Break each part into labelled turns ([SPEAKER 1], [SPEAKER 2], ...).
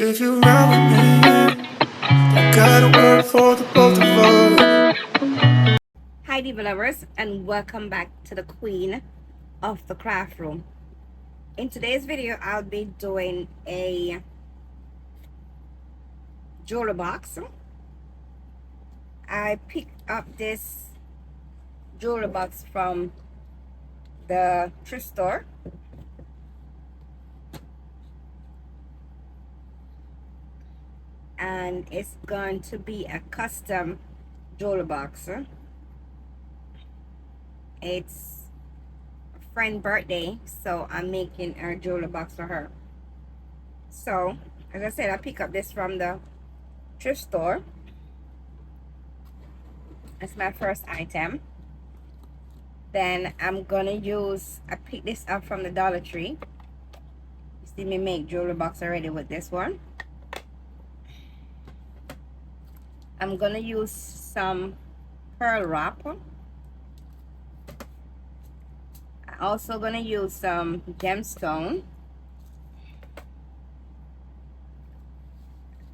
[SPEAKER 1] If you ride with me, I gotta work for the both of us.
[SPEAKER 2] Hi diva lovers, and welcome back to the queen of the craft room. In today's video I'll be doing a jewelry box. I picked up this jewelry box from the thrift store, and it's going to be a custom jewelry box. It's a friend birthday, so I'm making a jewelry box for her. So as I said, I picked up this from the thrift store. That's my first item. Then I'm gonna I picked this up from the Dollar Tree. You see me make jewelry box already with this one. I'm gonna use some pearl wrap. I'm also gonna use some gemstone.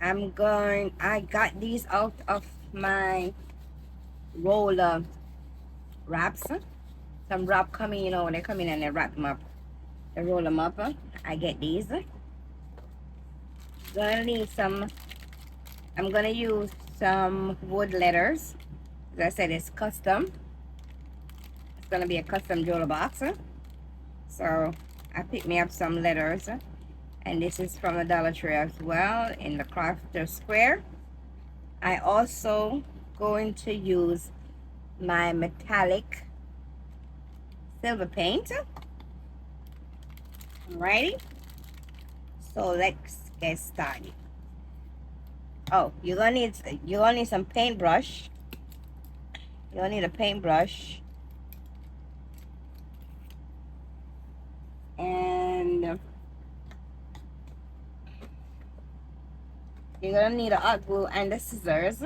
[SPEAKER 2] I got these out of my roller wraps. Some wrap coming, when they come in and they wrap them up. They roll them up. I get these. Gonna need some. I'm gonna use some wood letters. As I said, it's custom. It's gonna be a custom jewelry box. So I picked me up some letters, and this is from the Dollar Tree as well in the Crafter Square. I also going to use my metallic silver paint. Alrighty, so let's get started. Oh, you're gonna need some paintbrush. You're gonna need a paintbrush, and you're gonna need a hot glue and the scissors.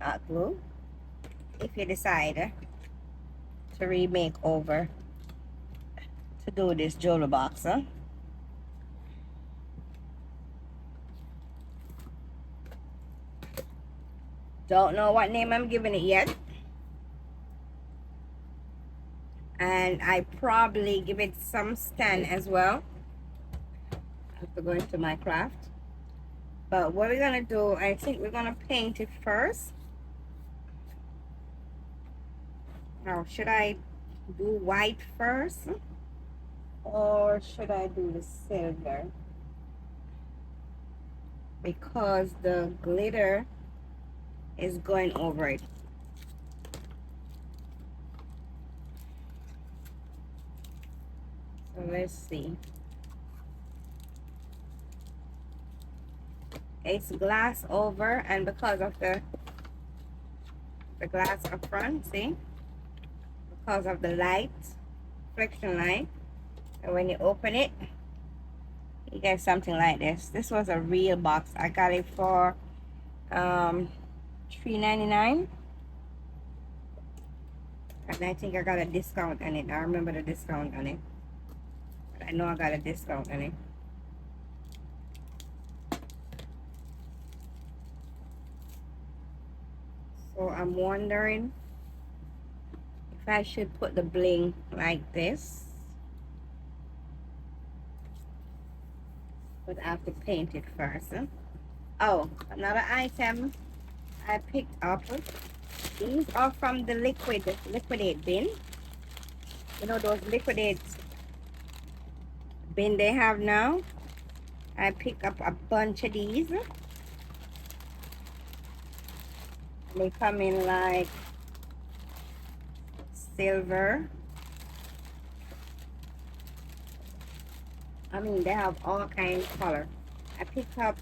[SPEAKER 2] Hot glue if you decide to remake over to do this jewelry box. Don't know what name I'm giving it yet, and I probably give it some stand as well. I have to go into my craft. But what we're gonna do, I think we're gonna paint it first. Now, should I do white first, or should I do the silver? Because the glitter is going over it. So let's see. It's glass over, and because of the glass up front, see, because of the light, reflection light, and when you open it, you get something like this. This was a real box. I got it for $3.99, and I think I got a discount on it. I remember the discount on it, but I know I got a discount on it. So I'm wondering if I should put the bling like this, but I have to paint it first. Oh, another item I picked up. These are from the liquidate bin. You know those liquidate bin they have now? I picked up a bunch of these. They come in like silver. I mean, they have all kinds of color. I picked up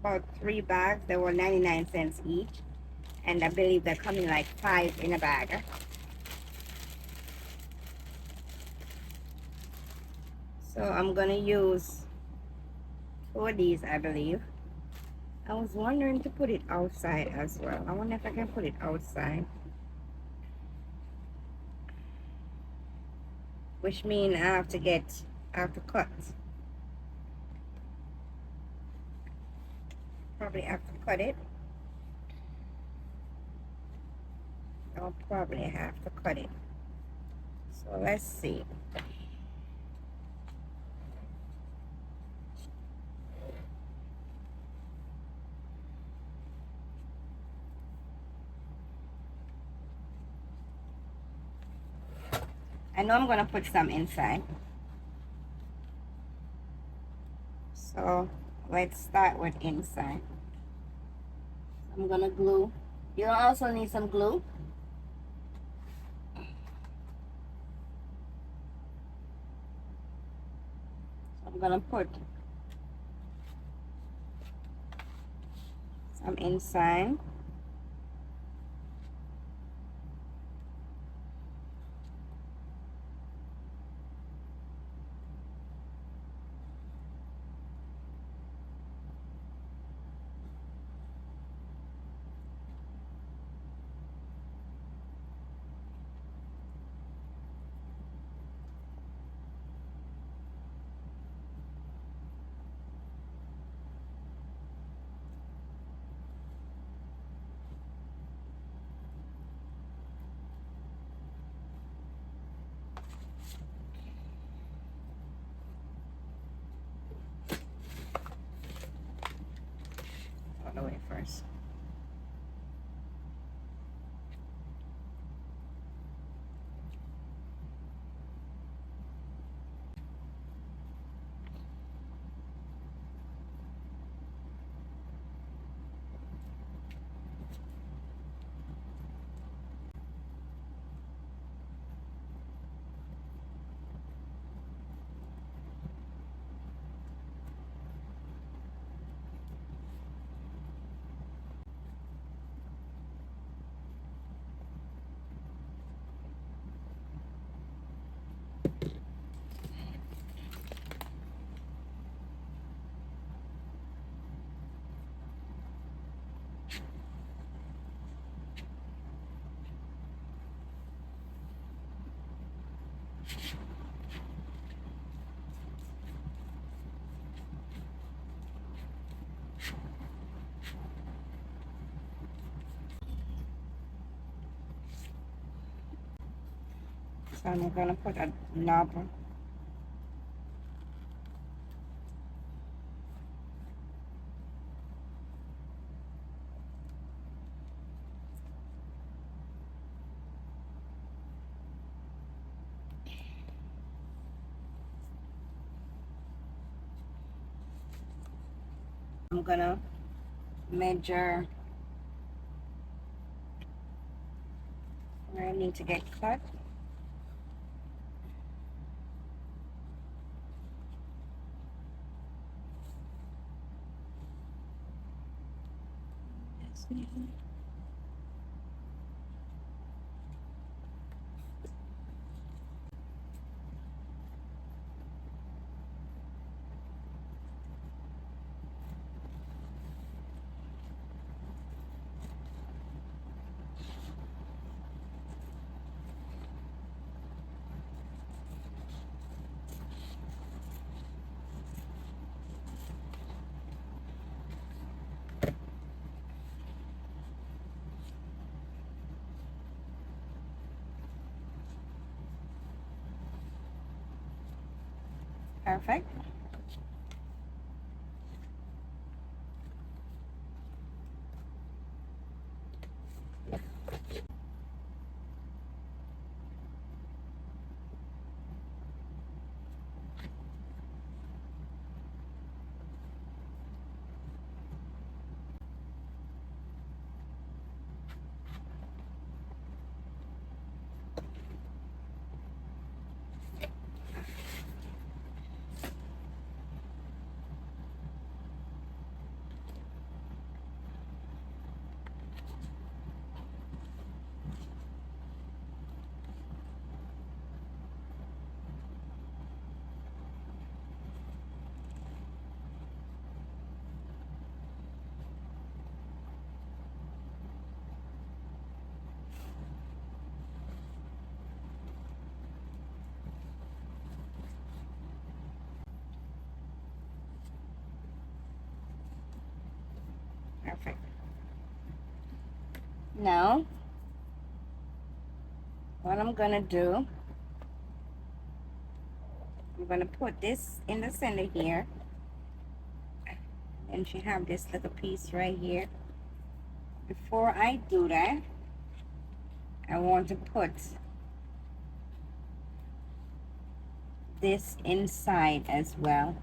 [SPEAKER 2] about 3 bags. They were 99 cents each, and I believe they're coming like 5 in a bag. So I'm gonna use 2 of these, I believe. I was wondering to put it outside as well. I wonder if I can put it outside. which means I have to cut. Probably have to cut it. I'll probably have to cut it. So let's see. I know I'm gonna put some inside. So let's start with inside. I'm gonna glue. You also need some glue. So I'm gonna put some inside. All the way first. So I'm gonna put a knob. I'm gonna measure where I need to get cut. Perfect. Perfect. Now, what I'm gonna do, I'm gonna put this in the center here, and she have this little piece right here. Before I do that, I want to put this inside as well.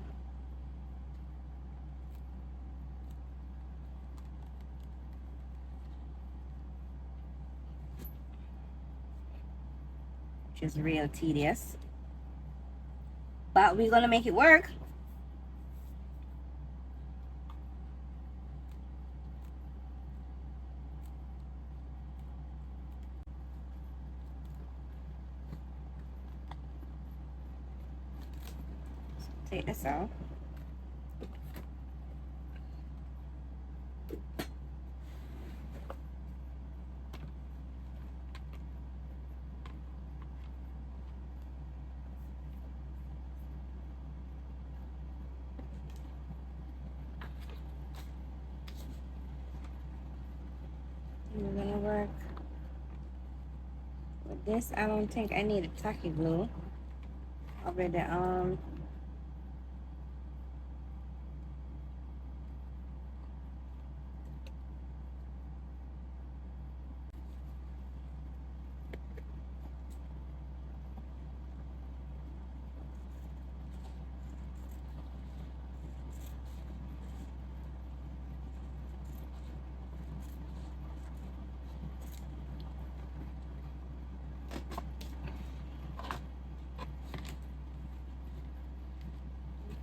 [SPEAKER 2] Which is real tedious. But we're gonna make it work. So take this out. We're gonna work with this. I don't think I need a tacky glue over the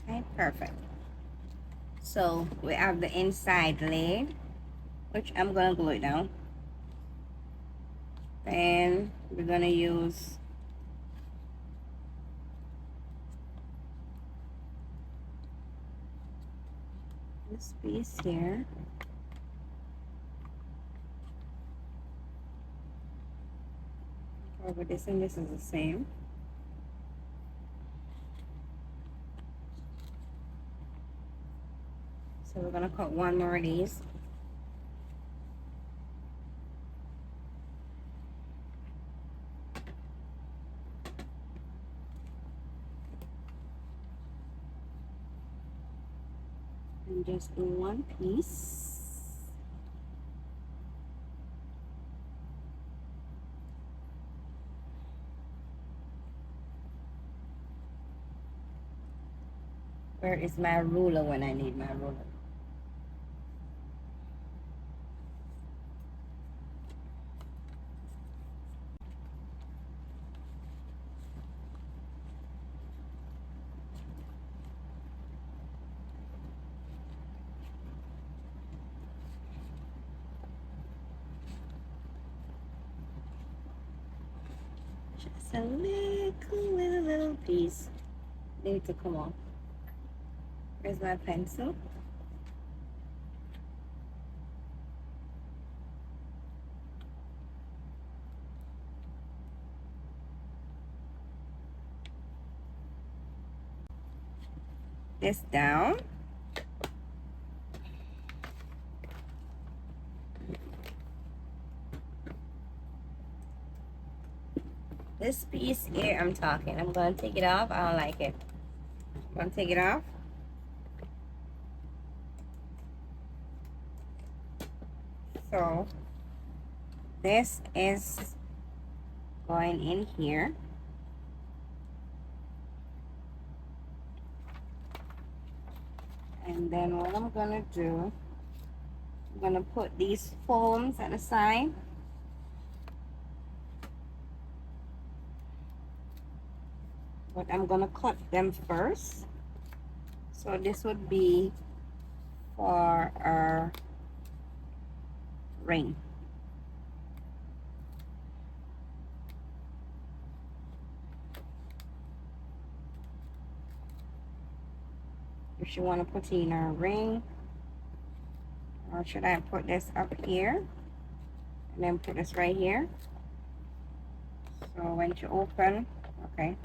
[SPEAKER 2] okay, perfect. So we have the inside lid, which I'm gonna glue it down. Then we're gonna use this piece here. Over this and this is the same. So we're gonna cut one more of these. And just do one piece. Where is my ruler when I need my ruler? Just a little piece. Need to come on. Where's my pencil? This down. This piece here, I'm talking. I'm gonna take it off. I don't like it. I'm gonna take it off. So this is going in here. And then what I'm gonna do, I'm gonna put these foams at the side. But I'm gonna cut them first. So this would be for our ring. If you want to put in our ring, or should I put this up here and then put this right here? So when you open, okay,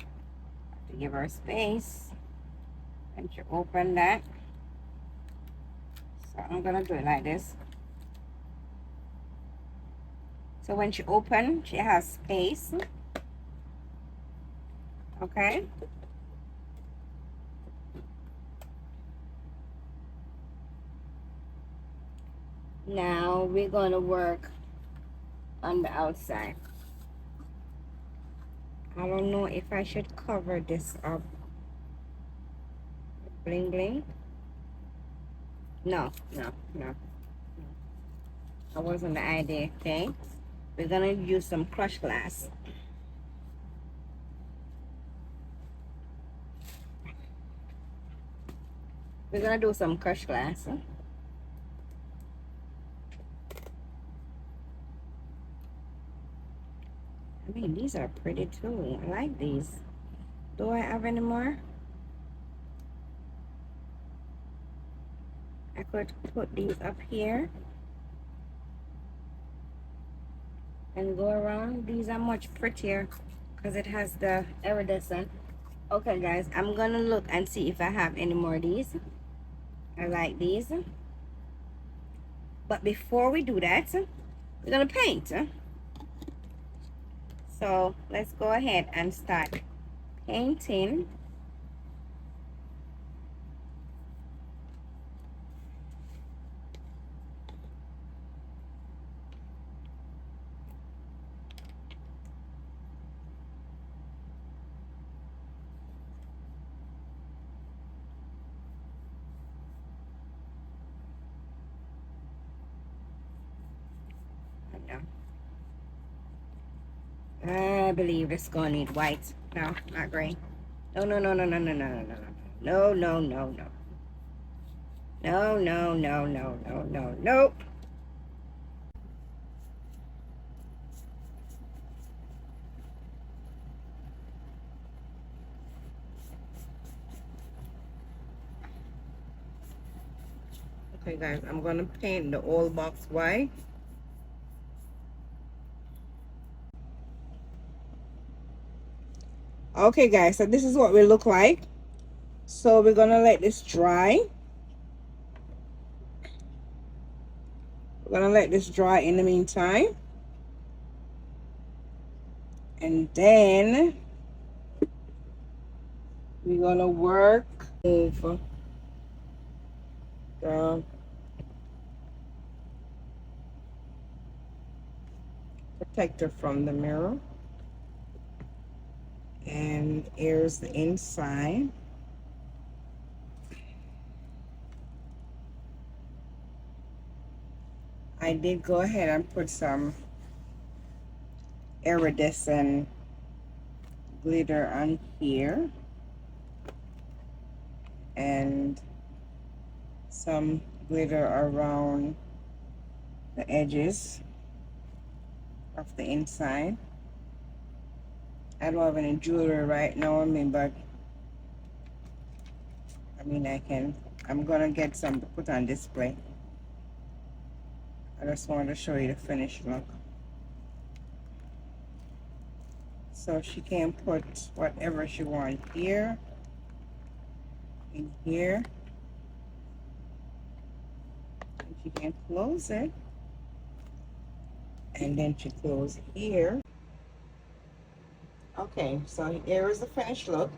[SPEAKER 2] have to give her space. When you open that, so I'm gonna do it like this. So when she open, she has space. Okay. Now we're going to work on the outside. I don't know if I should cover this up. Bling bling. No, no, no. That wasn't the idea. Okay. We're going to use some crushed glass. We're going to do some crushed glass. I mean, these are pretty too. I like these. Do I have any more? I could put these up here and go around. These are much prettier because it has the iridescent. Okay, guys, I'm gonna look and see if I have any more of these. I like these. But before we do that, we're gonna paint. So let's go ahead and start painting. I believe it's gonna need white. No, not green. No, no, no, no, no, no, no, no, no, no, no, no, no. No, no, no, no, no, no, nope. Okay, guys, I'm gonna paint the old box white. Okay, guys, so this is what we look like. So we're gonna let this dry. We're gonna let this dry in the meantime. And then we're gonna work over the protector from the mirror. And here's the inside. I did go ahead and put some iridescent glitter on here and some glitter around the edges of the inside. I don't have any jewelry right now on me, but I mean I'm gonna get some to put on display. I just wanted to show you the finished look. So she can put whatever she wants here, in here, and she can close it, and then she close here. Okay, so here is the finished look.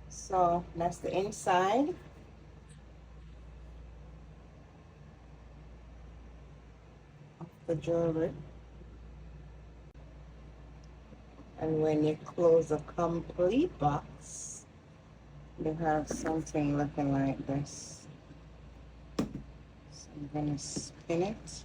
[SPEAKER 2] So that's the inside. Of the jewelry. And when you close the complete box, you have something looking like this. So I'm gonna spin it.